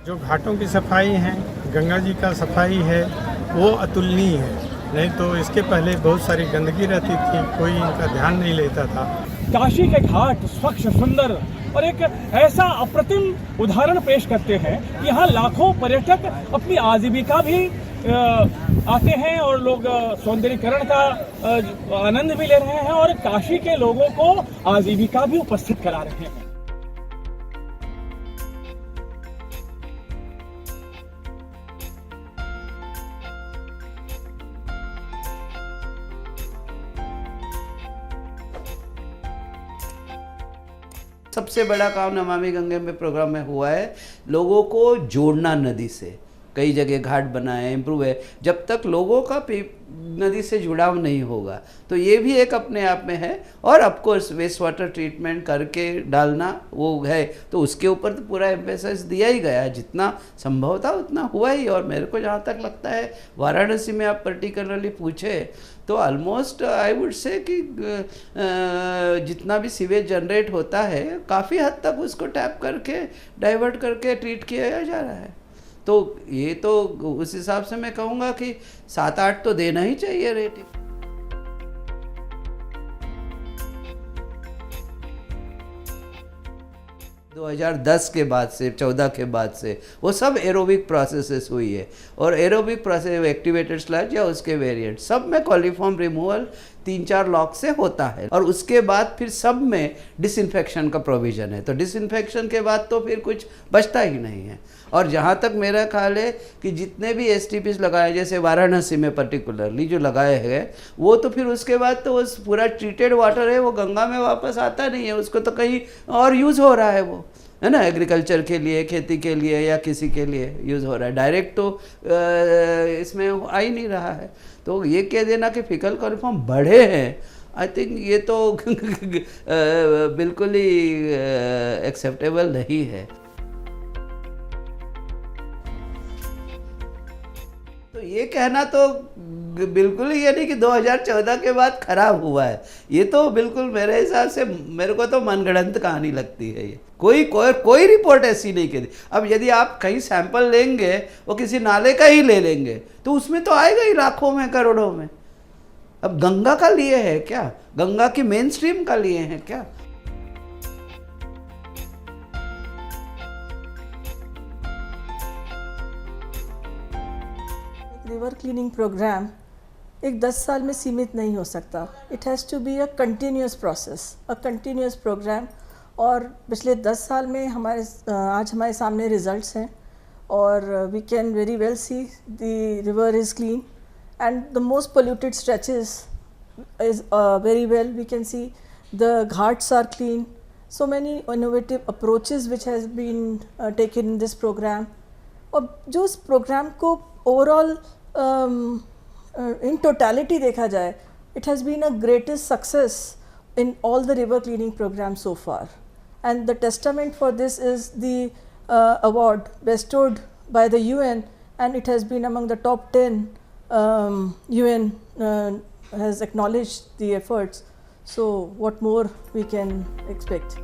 जो घाटों की सफाई है, गंगा जी का सफाई है, वो अतुलनीय है। नहीं तो इसके पहले बहुत सारी गंदगी रहती थी, कोई इनका ध्यान नहीं लेता था। काशी के घाट स्वच्छ, सुंदर और एक ऐसा अप्रतिम उदाहरण पेश करते हैं कि यहाँ लाखों पर्यटक अपनी आजीविका भी आते हैं और लोग सौंदर्यीकरण का आनंद भी ले रहे हैं और काशी के लोगों को आजीविका भी उपस्थित करा रहे हैं। सबसे बड़ा काम नमामि गंगे में प्रोग्राम में हुआ है, लोगों को जोड़ना नदी से। कई जगह घाट बनाए, इम्प्रूव है। जब तक लोगों का नदी से जुड़ाव नहीं होगा तो ये भी एक अपने आप में है। और ऑफकोर्स वेस्ट वाटर ट्रीटमेंट करके डालना वो है, तो उसके ऊपर तो पूरा एम्फेसिस दिया ही गया है। जितना संभव था उतना हुआ ही। और मेरे को जहाँ तक लगता है, वाराणसी में आप पर्टिकुलरली पूछे तो ऑलमोस्ट आई वुड से कि जितना भी सीवेज जनरेट होता है काफ़ी हद तक उसको टैप करके डाइवर्ट करके ट्रीट किया जा रहा है। तो ये तो उस हिसाब से मैं कहूँगा कि 7-8 तो देना ही चाहिए रेटिंग। दो 2010 के बाद से 14 के बाद से वो सब एरोबिक प्रोसेसेस हुई है। और एरोबिक प्रोसेस एक्टिवेटेड स्लज या उसके वेरिएंट सब में कॉलीफॉर्म रिमूवल 3-4 लॉक से होता है। और उसके बाद फिर सब में डिसइंफेक्शन का प्रोविज़न है। तो डिसइंफेक्शन के बाद तो फिर कुछ बचता ही नहीं है। और जहाँ तक मेरा ख्याल है कि जितने भी STPs लगाए, जैसे वाराणसी में पर्टिकुलरली जो लगाए हैं, वो तो फिर उसके बाद तो उस पूरा ट्रीटेड वाटर है वो गंगा में वापस आता नहीं है, उसको तो कहीं और यूज़ हो रहा है वो, है ना, एग्रीकल्चर के लिए, खेती के लिए या किसी के लिए यूज़ हो रहा है। डायरेक्ट तो इसमें आ ही नहीं रहा है। तो ये कह देना कि फीकल कॉलीफॉर्म बढ़े हैं, आई थिंक ये तो बिल्कुल ही एक्सेप्टेबल नहीं है। तो ये कहना तो बिल्कुल ही ये नहीं कि 2014 के बाद खराब हुआ है। ये तो बिल्कुल मेरे हिसाब से, मेरे को तो मनगढ़ंत कहानी लगती है। ये कोई रिपोर्ट ऐसी नहीं कहती। अब यदि आप कहीं सैंपल लेंगे, वो किसी नाले का ही ले लेंगे, तो उसमें तो आएगा ही लाखों में, करोड़ों में। अब गंगा का लिए है क्या? गंगा की मेन स्ट्रीम का लिए हैं क्या? रिवर क्लीनिंग प्रोग्राम एक 10 साल में सीमित नहीं हो सकता। It has to be a continuous process, a continuous program. और पिछले 10 साल में आज हमारे सामने रिजल्ट्स हैं और we can very well see the river is clean and the most polluted stretches is very well we can see the ghats are clean. So many innovative approaches which has been taken in this program. और जो इस programme को overall in totality देखा जाए, it has been a greatest success in all the river cleaning programs so far, and the testament for this is the award bestowed by the UN, and it has been among the top 10 UN has acknowledged the efforts. So what more we can expect?